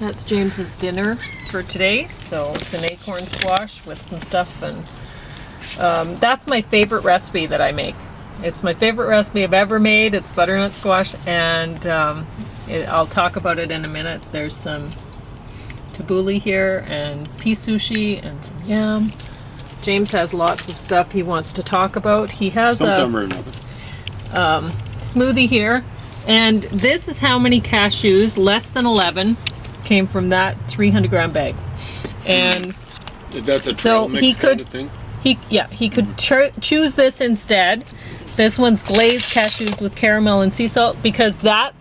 That's James's dinner for today. So it's an acorn squash with some stuff, and that's my favorite recipe that I make. It's my favorite recipe I've ever made. It's butternut squash, and I'll talk about it in a minute. There's some tabbouleh here, and pea sushi, and some yam. James has lots of stuff he wants to talk about. He has sometime or another. Smoothie here, and this is how many cashews, less than 11, came from that 300-gram bag. And that's a trail mix kind of thing. He could choose this instead. This one's glazed cashews with caramel and sea salt, because that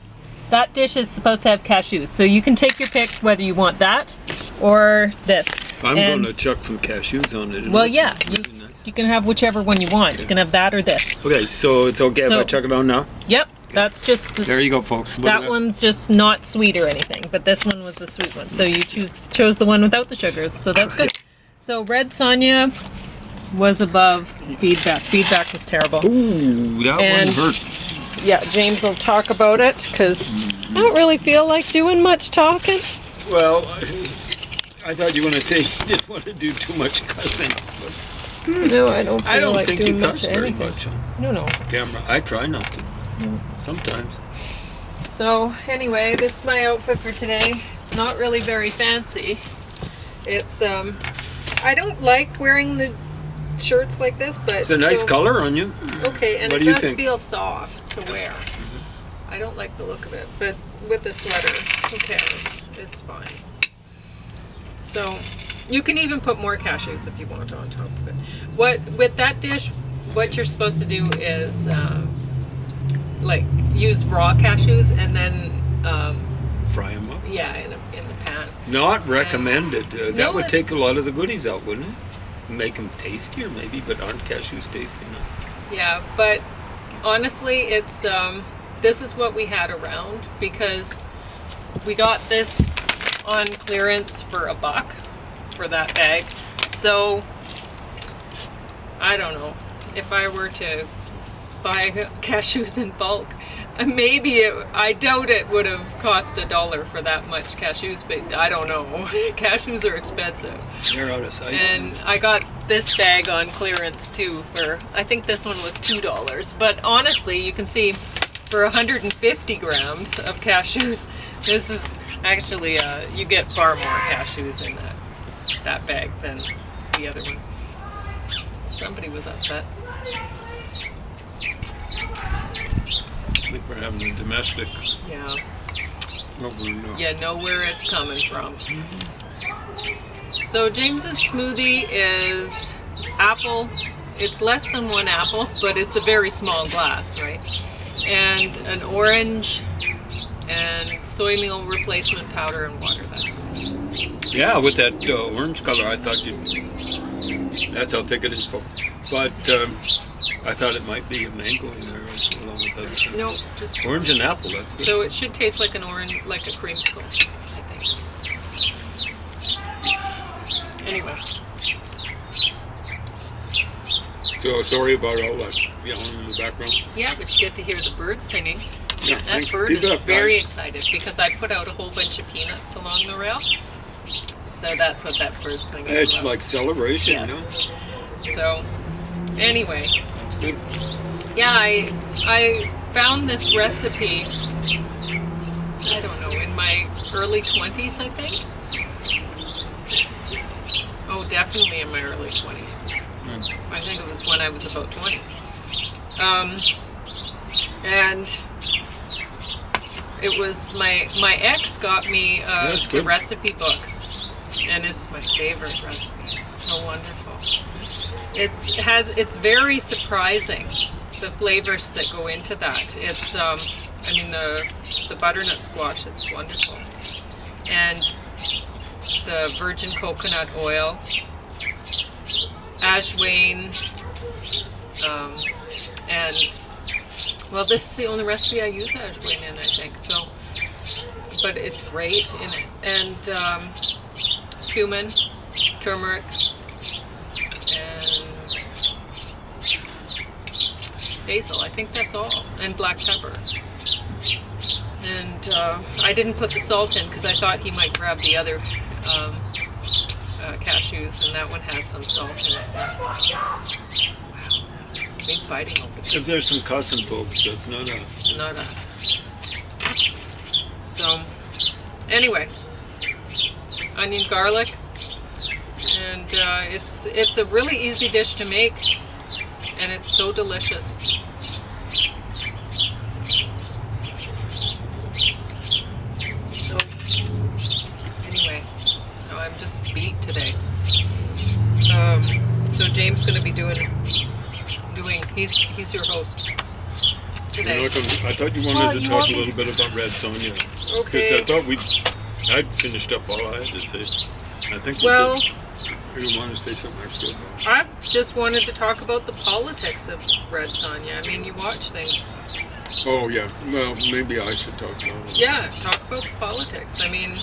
dish is supposed to have cashews. So you can take your pick whether you want that or this. I'm going to chuck some cashews on it. Well, yeah, you can have whichever one you want. Okay. You can have that or this. Okay, so it's okay if I chuck it on now? Yep, that's just... There you go, folks. That one's just not sweet or anything, but this one was the sweet one. So you chose the one without the sugar, so that's good. So Red Sonja was above feedback. Feedback was terrible. Ooh, that one hurt. Yeah, James will talk about it, because I don't really feel like doing much talking. Well, I thought you were going to say you didn't want to do too much cussing. No, I don't feel I don't like think doing you cuss much very anything. much. No. Camera. I try not to. No. Sometimes. So, anyway, this is my outfit for today. It's not really very fancy. It's, I don't like wearing the shirts like this, but... It's a nice color on you. Okay, and it does feel soft to wear. I don't like the look of it, but with the sweater, who cares? It's fine. So, you can even put more cashews if you want on top of it. With that dish, what you're supposed to do is like use raw cashews and then fry them up. Yeah, in the pan. Not recommended. That would take a lot of the goodies out, wouldn't it? Make them tastier, maybe, but aren't cashews tasty enough? Yeah, but honestly, it's this is what we had around, because we got this on clearance for $1 for that bag. So I don't know, if I were to buy cashews in bulk, maybe I doubt it would have cost $1 for that much cashews, but I don't know. Cashews are expensive. They're out of sight. And I got this bag on clearance too for, I think this one was $2. But honestly, you can see for 150 grams of cashews, this is actually, you get far more cashews in that bag than the other one. Somebody was upset. I think we're having a domestic. Yeah. Yeah, know where it's coming from. So James's smoothie is apple. It's less than 1 apple, but it's a very small glass, right? And an orange and soy meal replacement powder and water. That's it. Yeah, with that orange color, I thought that's how thick it is, folks. But I thought it might be a mango in there along with other things. No, just orange and apple. That's good. So it should taste like an orange, like a creamsicle, I think. Anyway. So sorry about all that yelling in the background. Yeah, but you get to hear the bird singing. Yeah, that bird is very excited because I put out a whole bunch of peanuts along the rail. So that's what that bird's singing about. It's like celebration, yes. So, anyway. That's good. Yeah, I found this recipe, I don't know, in my early 20s, I think. Oh, definitely in my early 20s. I think it was when I was about 20. And it was my ex got me the recipe book, and it's my favorite recipe. It's so wonderful. It's very surprising, the flavors that go into that. It's I mean the butternut squash, it's wonderful, and the virgin coconut oil, ashwagandha, and well, this is the only recipe I use ashwagandha in, I think. So, but it's great in it, and cumin, turmeric, and basil. I think that's all, and black pepper. And I didn't put the salt in because I thought he might grab the other cashews, and that one has some salt in it. Wow, big fighting over there. If there's some custom folks, that's not us. Not us. So, anyway, onion garlic, and it's a really easy dish to make, and it's so delicious. So, anyway, I'm just beat today. So James going to be doing. He's your host today. I thought you wanted to talk a little bit about Red Sonja. Okay. Because I thought I'd finished up all I had to say. I think you want to say something extra. I just wanted to talk about the politics of Red Sonja. I mean, you watch things. Oh, yeah. Well, maybe I should talk about it. Yeah, talk about the politics. I mean,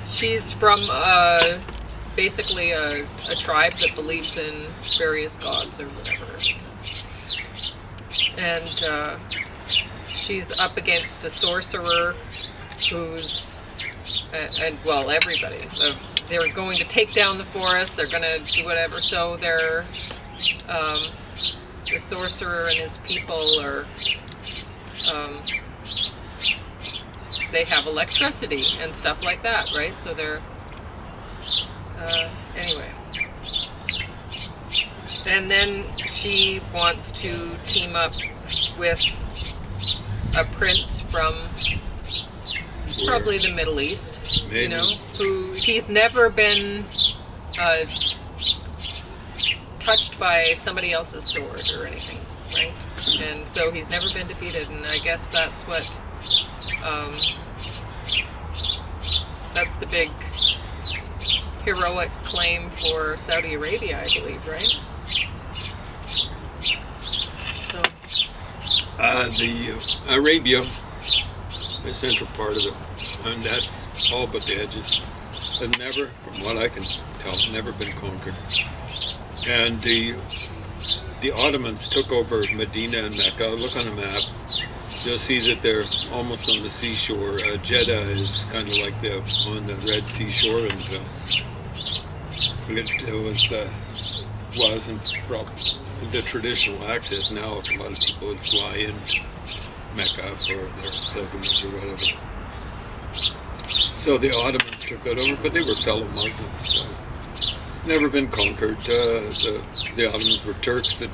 she's from basically a tribe that believes in various gods or whatever. And she's up against a sorcerer who's, and well, everybody. They're going to take down the forest, they're going to do whatever. So they're, the sorcerer and his people are, they have electricity and stuff like that, right? So they're, anyway. And then she wants to team up with a prince from probably the Middle East, Maybe. you know, who he's never been touched by somebody else's sword or anything, right? And so he's never been defeated, and I guess that's what, that's the big heroic claim for Saudi Arabia, I believe, right? So. The Arabia, the central part of it, and that's all but the edges, has never, from what I can tell, never been conquered. And the Ottomans took over Medina and Mecca. Look on the map. You'll see that they're almost on the seashore. Jeddah is kind of like on the Red Sea shore, and it wasn't probably the traditional access. Now a lot of people would fly in Mecca for their pilgrimage or whatever. So the Ottomans took that over, but they were fellow Muslims. So never been conquered. The Ottomans were Turks. The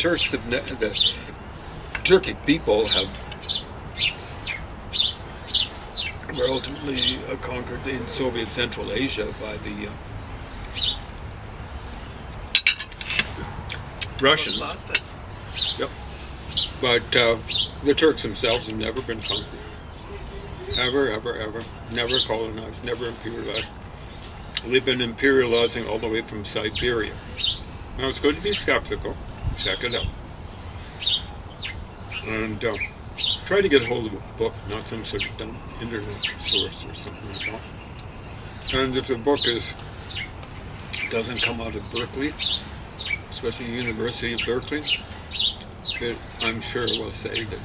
Turkic people were ultimately conquered in Soviet Central Asia by the Russians. Lost it. Yep. But the Turks themselves have never been conquered. Ever, ever, ever. Never colonized, never imperialized. They've been imperializing all the way from Siberia. Now it's good to be skeptical. Check it out. And try to get a hold of a book, not some sort of dumb internet source or something like that. And if the book doesn't come out of Berkeley, especially University of Berkeley, I'm sure will say that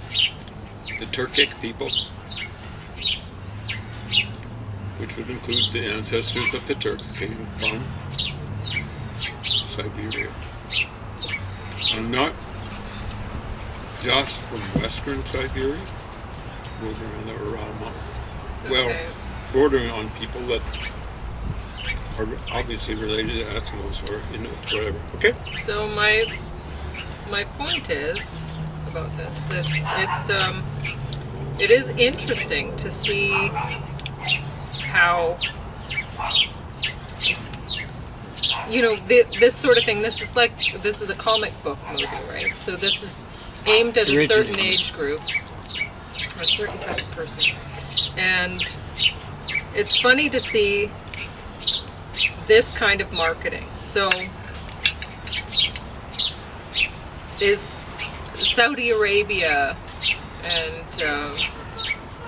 the Turkic people, which would include the ancestors of the Turks, came from Siberia. And not just from western Siberia, bordering on the Ural Mountains. Well, bordering on people that are obviously related to Eskimos or Inuit, whatever. Okay? So my point is about this that it is interesting to see how, you know, this sort of thing. This is a comic book movie, right? So this is aimed at a certain age group or a certain type of person, and it's funny to see this kind of marketing. So is Saudi Arabia and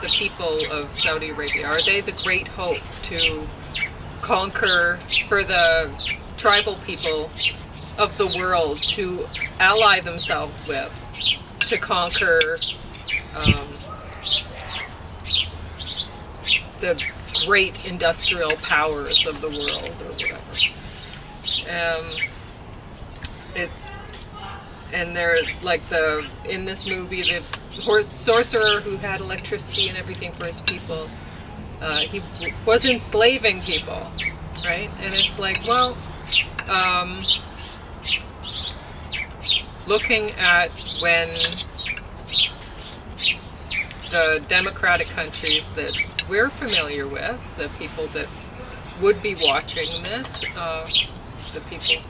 the people of Saudi Arabia, are they the great hope to conquer, for the tribal people of the world to ally themselves with to conquer the great industrial powers of the world or whatever. It's and they're like in this movie the sorcerer who had electricity and everything for his people. He was enslaving people, right? And it's like, well, looking at when the democratic countries that we're familiar with, the people that would be watching this, the people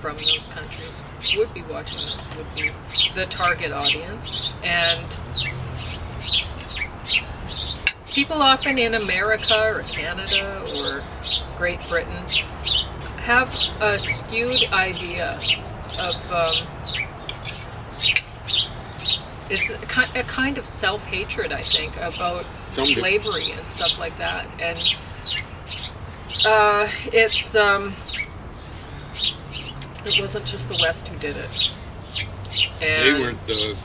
from those countries would be watching this, would be the target audience. And people often in America or Canada or Great Britain have a skewed idea of it's a kind of self-hatred, I think, about slavery and stuff like that. And it wasn't just the West who did it. And they weren't the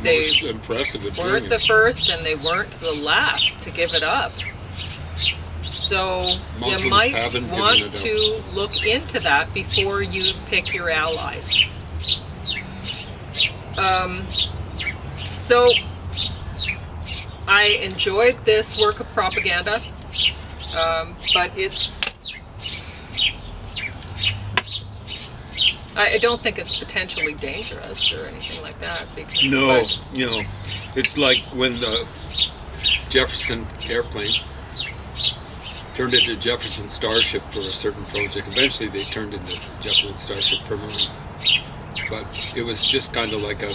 most impressive at doing it. They weren't the first, and they weren't the last to give it up. So Muslims you might want to look into that before you pick your allies. So I enjoyed this work of propaganda, but I don't think it's potentially dangerous or anything like that. No, it's like when the Jefferson airplane turned into Jefferson Starship for a certain project. Eventually they turned into Jefferson Starship permanently. But it was just kind of like a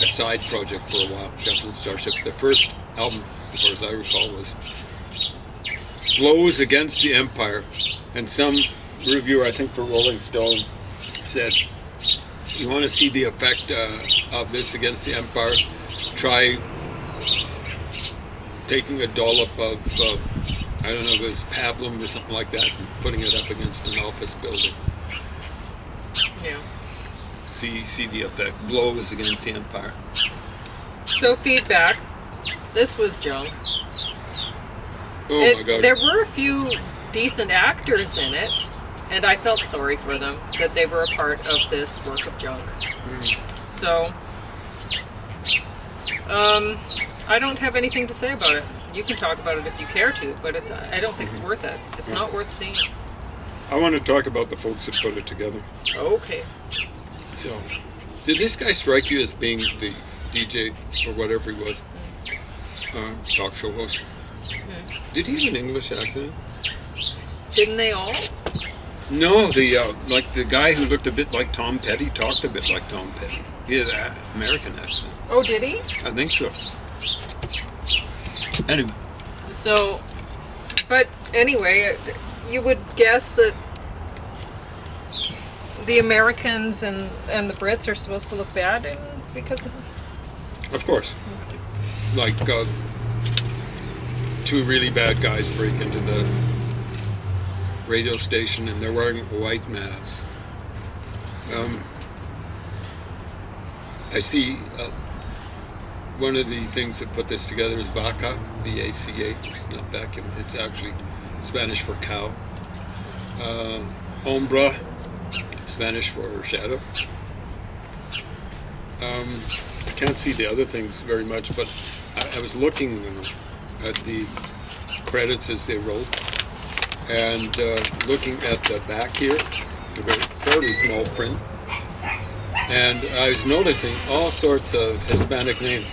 side project for a while, Jefferson Starship. The first album, as far as I recall, was Blows Against the Empire. And some reviewer, I think for Rolling Stone, said, you want to see the effect of this against the empire? Try taking a dollop of, I don't know if it was pablum or something like that, and putting it up against an office building. Yeah. See the effect. Blows against the empire. So feedback. This was junk. Oh my God. There were a few decent actors in it, and I felt sorry for them that they were a part of this work of junk. So, I don't have anything to say about it. You can talk about it if you care to, but I don't think it's worth it. It's not worth seeing. I want to talk about the folks that put it together. Okay. So, did this guy strike you as being the DJ or whatever he was? Talk show host? Did he have an English accent? Didn't they all? No, the guy who looked a bit like Tom Petty talked a bit like Tom Petty. He had an American accent. Oh, did he? I think so. Anyway. So, but anyway, you would guess that the Americans and the Brits are supposed to look bad because of it? Of course. Like two really bad guys break into the radio station and they're wearing white masks. I see one of the things that put this together is vaca, V-A-C-A. It's not vacuum, it's actually Spanish for cow. Ombra, Spanish for shadow. I can't see the other things very much, but I was looking at the credits as they wrote, and looking at the back here, the fairly small print, and I was noticing all sorts of Hispanic names.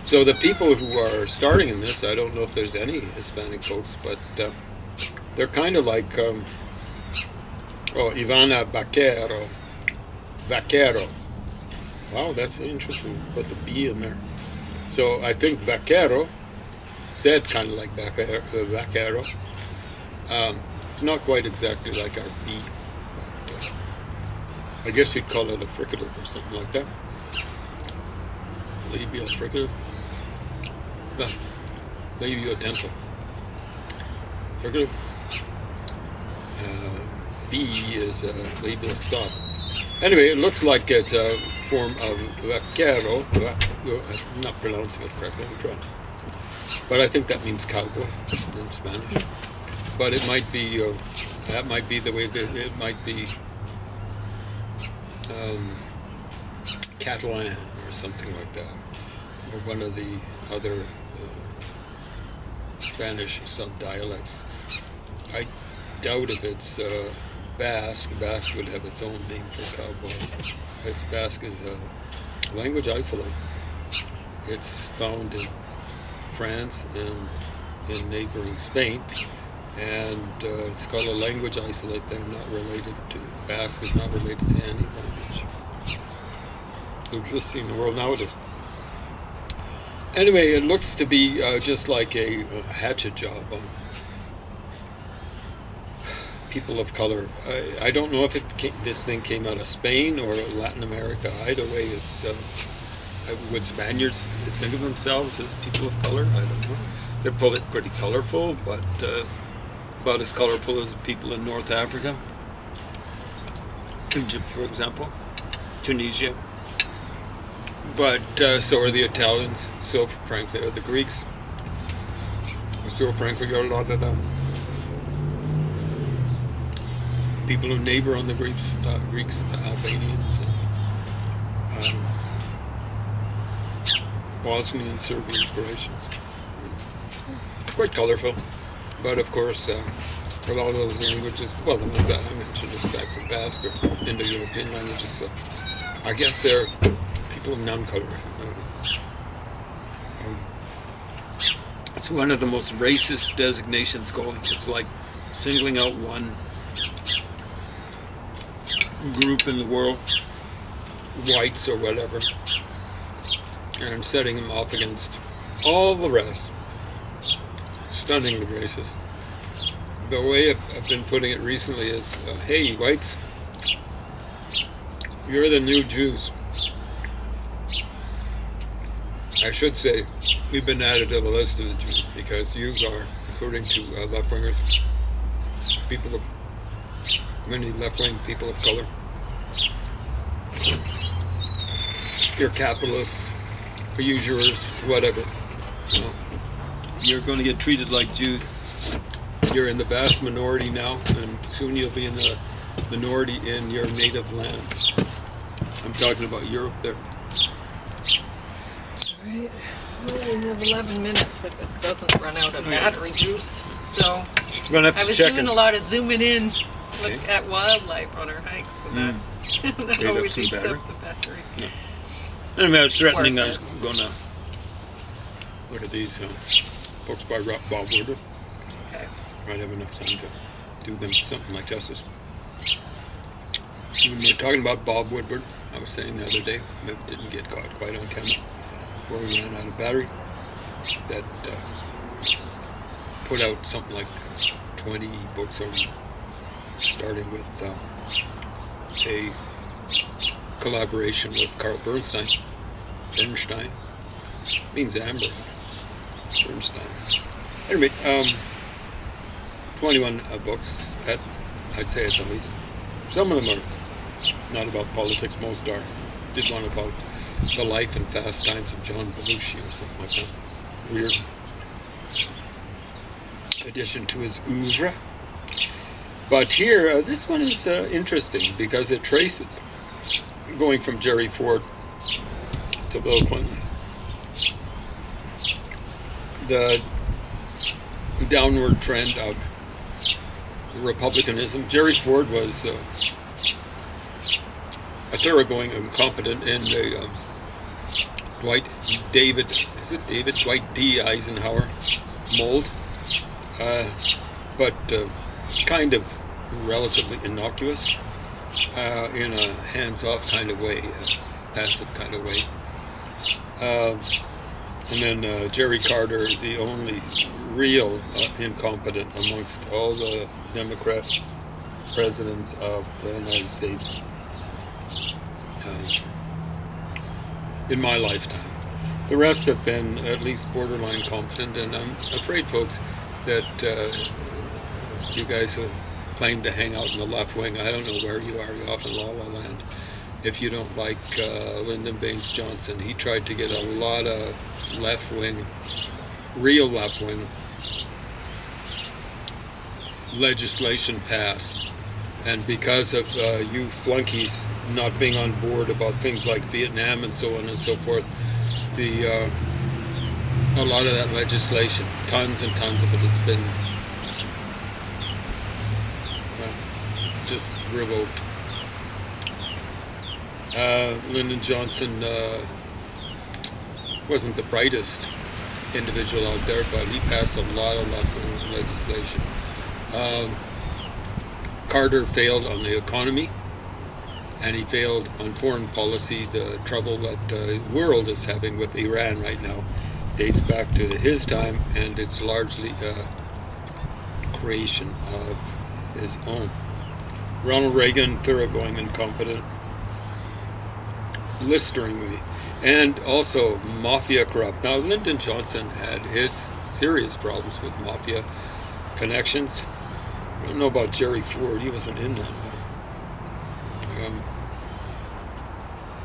So the people who are starting in this, I don't know if there's any Hispanic folks, but they're kind of like, Ivana Vaquero. Wow, that's interesting. Put the B in there. So I think Vaquero said kind of like Vaquero. It's not quite exactly like our B. But, I guess you'd call it a fricative or something like that. Labial fricative? No, labiodental. Fricative. B is labial stop. Anyway, it looks like it's a form of vaquero. I'm not pronouncing it correctly. I'm trying. But I think that means cowboy in Spanish. But it might be, that might be the way that it might be Catalan or something like that. Or one of the other Spanish sub-dialects. I doubt if it's Basque. Basque would have its own name for cowboy. Basque is a language isolate. It's found in France and in neighboring Spain, and it's called a language isolate. They're not related to, Basque is not related to any language existing in the world nowadays. Anyway, it looks to be just like a hatchet job on people of color. I don't know if this thing came out of Spain or Latin America. Either way, it's would Spaniards think of themselves as people of color? I don't know. They're pretty colorful, but about as colorful as the people in North Africa, Egypt, for example, Tunisia. But so are the Italians. So frankly are the Greeks. So frankly are a lot of the people who neighbor on the Greeks, Albanians, and Bosnian, Serbians, Croatians. Quite colorful, but of course, a lot of those languages, well, the ones that I mentioned, aside from Basque or Indo-European languages, so I guess they're people of non-colorism. It's one of the most racist designations going. It's like singling out one group in the world, whites or whatever, and setting them off against all the rest. Stunningly racist. The way I've been putting it recently is, hey, whites, you're the new Jews. I should say, we've been added to the list of the Jews because you are, according to left-wingers, people of many left-wing people of color. You're capitalists, or usurers, whatever. You know, you're going to get treated like Jews. You're in the vast minority now, and soon you'll be in the minority in your native land. I'm talking about Europe there. Right. Well, we have 11 minutes if it doesn't run out of battery juice. So We're gonna have to I was check doing and a lot of zooming in, look at wildlife on our hikes, so that's that always some eats battery. up the battery. Yeah. Anyway, I was threatening Worth I was it. going to look at these books by Bob Woodward. Okay. Might have enough time to do them something like justice. When we were talking about Bob Woodward, I was saying the other day, that didn't get caught quite on camera before we ran out of battery, that put out something like 20 books on, starting with a collaboration with Carl Bernstein means amber. Bernstein. Anyway, 21 books, I'd say at the least. Some of them are not about politics, most are. Did one about the life and fast times of John Belushi or something like that. Weird addition to his oeuvre. But here, this one is interesting because it traces going from Jerry Ford to Bill Clinton. The downward trend of republicanism. Jerry Ford was a thoroughgoing incompetent in the Dwight D. Eisenhower mold, but kind of relatively innocuous in a hands-off kind of way, a passive kind of way. And then Jerry Carter, the only real incompetent amongst all the Democrat presidents of the United States in my lifetime. The rest have been at least borderline competent, and I'm afraid, folks, that you guys who claim to hang out in the left wing, I don't know where you are. You're off in La La Land. if you don't like Lyndon Baines Johnson. He tried to get a lot of left-wing, real left-wing legislation passed. And because of you flunkies not being on board about things like Vietnam and so on and so forth, a lot of that legislation, tons and tons of it, has been just revoked. Lyndon Johnson wasn't the brightest individual out there, but he passed a lot of left-wing legislation. Carter failed on the economy, and he failed on foreign policy. The trouble that the world is having with Iran right now dates back to his time, and it's largely a creation of his own. Ronald Reagan, thoroughgoing incompetent, blisteringly, and also mafia corrupt. Now, Lyndon Johnson had his serious problems with mafia connections. I don't know about Jerry Ford. He wasn't in that long.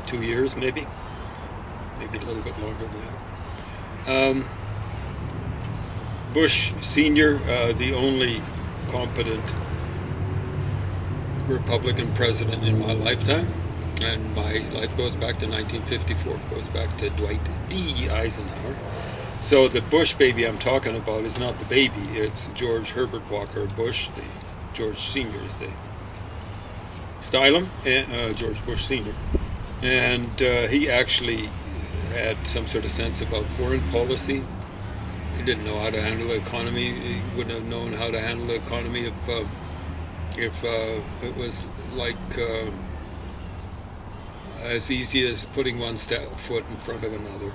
2 years, maybe a little bit longer than that. Bush Sr., the only competent Republican president in my lifetime, and my life goes back to 1954, goes back to Dwight D. Eisenhower. So the Bush baby I'm talking about is not the baby, it's George Herbert Walker Bush, the George Sr. as they style him, George Bush Sr. And he actually had some sort of sense about foreign policy. He didn't know how to handle the economy. He wouldn't have known how to handle the economy if it was like as easy as putting one foot in front of another.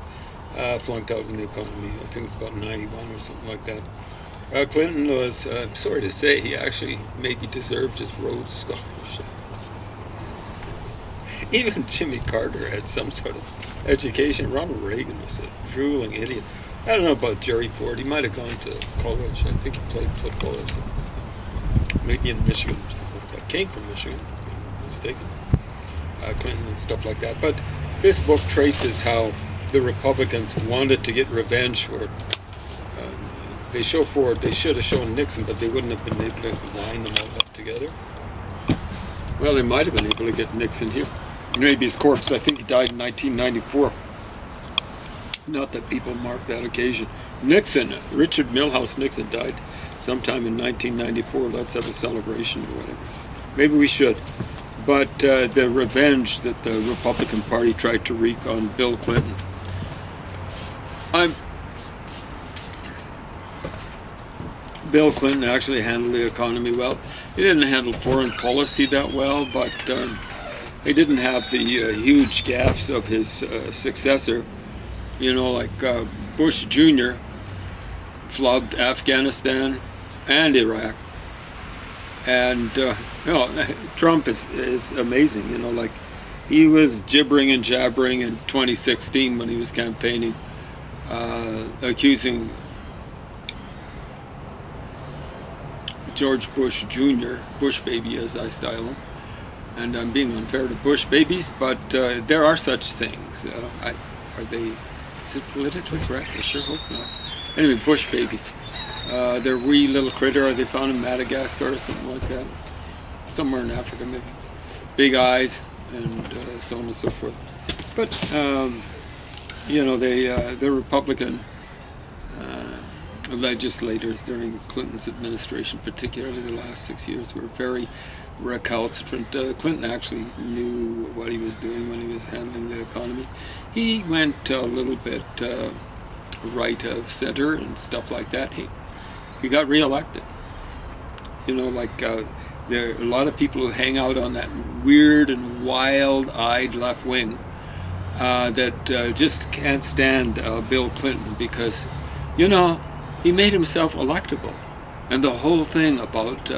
Flunked out in the economy. I think it was about 91 or something like that. Clinton was, I'm sorry to say, he actually maybe deserved his Rhodes Scholarship. Even Jimmy Carter had some sort of education. Ronald Reagan was a drooling idiot. I don't know about Jerry Ford. He might have gone to college. I think he played football or something. Maybe in Michigan or something like that. Came from Michigan, if I'm not mistaken. Clinton and stuff like that. But this book traces how the Republicans wanted to get revenge for. They show Ford. They should have shown Nixon, but they wouldn't have been able to line them all up together. Well, they might have been able to get Nixon here. Maybe his corpse. I think he died in 1994. Not that people mark that occasion. Nixon, Richard Milhous Nixon, died sometime in 1994. Let's have a celebration or whatever. Maybe we should. But the revenge that the Republican Party tried to wreak on Bill Clinton. Bill Clinton actually handled the economy well. He didn't handle foreign policy that well, but he didn't have the huge gaffes of his successor. You know, like Bush Jr. flubbed Afghanistan and Iraq. And Trump is amazing. You know, like he was gibbering and jabbering in 2016 when he was campaigning, accusing George Bush Jr., Bush baby as I style him. And I'm being unfair to Bush babies, but there are such things. Is it politically correct? I sure hope not. Anyway, Bush babies. They're wee little critter. They found in Madagascar or something like that. Somewhere in Africa, maybe. Big eyes and so on and so forth. But, the Republican legislators during Clinton's administration, particularly the last 6 years, were very recalcitrant. Clinton actually knew what he was doing when he was handling the economy. He went a little bit right of center and stuff like that. He got reelected. You know, like there are a lot of people who hang out on that weird and wild-eyed left wing that just can't stand Bill Clinton because, he made himself electable. And the whole thing about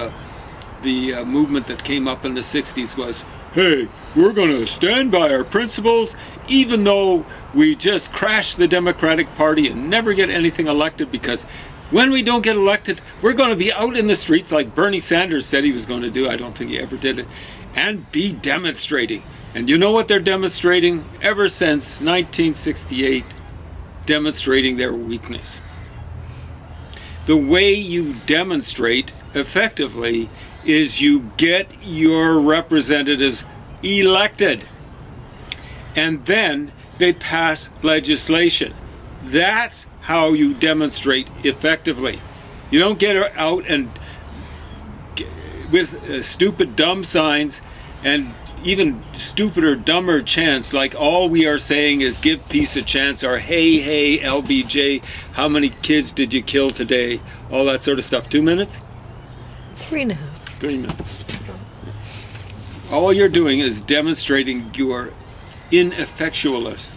the movement that came up in the 60s was, hey, we're going to stand by our principles even though we just crash the Democratic Party and never get anything elected, because when we don't get elected, we're going to be out in the streets like Bernie Sanders said he was going to do. I don't think he ever did it. And be demonstrating. And you know what they're demonstrating? Ever since 1968, demonstrating their weakness. The way you demonstrate effectively is you get your representatives elected. And then they pass legislation. That's how you demonstrate effectively. You don't get out and with stupid, dumb signs and even stupider, dumber chants like all we are saying is give peace a chance, or hey, LBJ, how many kids did you kill today? All that sort of stuff. 2 minutes? 3.5. 3 minutes. All you're doing is demonstrating your ineffectualness.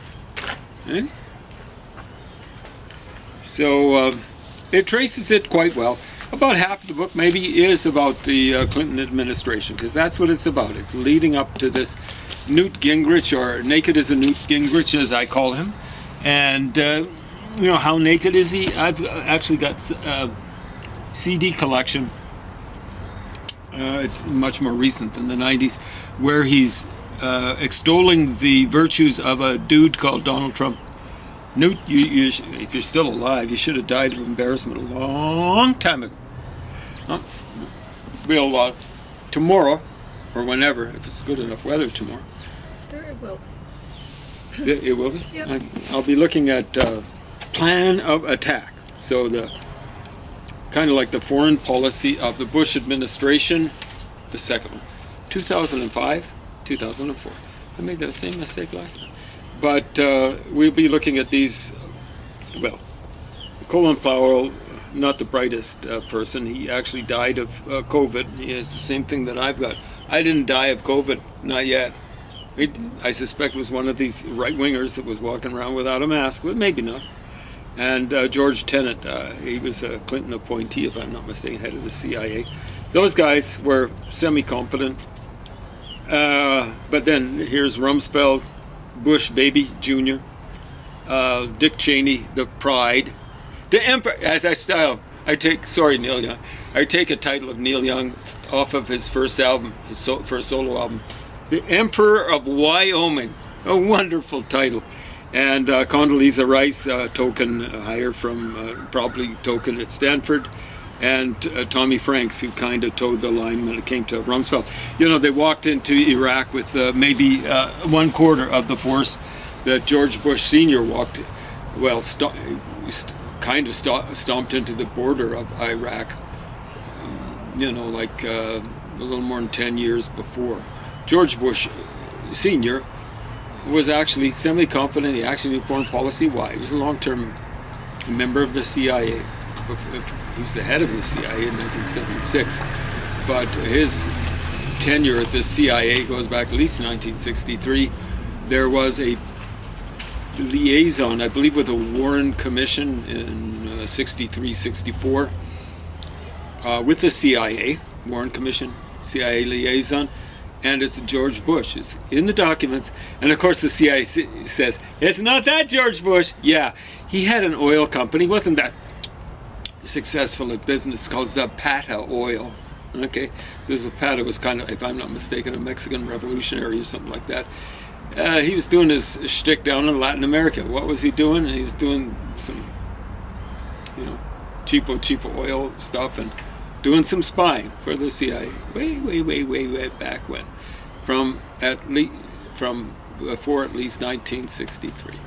Okay? So it traces it quite well. About half of the book maybe is about the Clinton administration, because that's what it's about. It's leading up to this Newt Gingrich, or naked as a Newt Gingrich, as I call him. And, how naked is he? I've actually got a CD collection. It's much more recent than the 90s, where he's extolling the virtues of a dude called Donald Trump. Newt, if you're still alive, you should have died of embarrassment a long time ago. We'll, tomorrow, or whenever, if it's good enough weather tomorrow. It will. It will be? Yep. I'll be looking at plan of attack. So the kind of like the foreign policy of the Bush administration, the second one. 2005, 2004. I made that same mistake last time. But we'll be looking at these, Colin Powell, not the brightest person. He actually died of COVID. He has the same thing that I've got. I didn't die of COVID, not yet. I suspect it was one of these right-wingers that was walking around without a mask, but maybe not. And George Tenet, he was a Clinton appointee, if I'm not mistaken, head of the CIA. Those guys were semi-competent. But then here's Rumsfeld, Bush baby Jr., Dick Cheney, the pride, the emperor. As I style, I take a title of Neil Young off of his first album, his first solo album, the Emperor of Wyoming. A wonderful title. And Condoleezza Rice, token hire from probably token at Stanford, and Tommy Franks, who kind of towed the line when it came to Rumsfeld. They walked into Iraq with maybe 1/4 of the force that George Bush Sr. walked, stomped into the border of Iraq, like a little more than 10 years before. George Bush Sr. was actually semi-competent. He actually knew foreign policy. Why? He was a long-term member of the CIA. He was the head of the CIA in 1976. But his tenure at the CIA goes back at least 1963. There was a liaison, I believe, with the Warren Commission in 63, 64, with the CIA, Warren Commission, CIA liaison, and it's George Bush. It's in the documents, and of course the CIA says, it's not that George Bush. Yeah, he had an oil company, wasn't that successful at business, called Zapata Oil. Okay, so Zapata was kind of, if I'm not mistaken, a Mexican revolutionary or something like that. He was doing his shtick down in Latin America. What was he doing? He was doing some, cheapo oil stuff and doing some spying for the CIA. Way back when, from before at least 1963.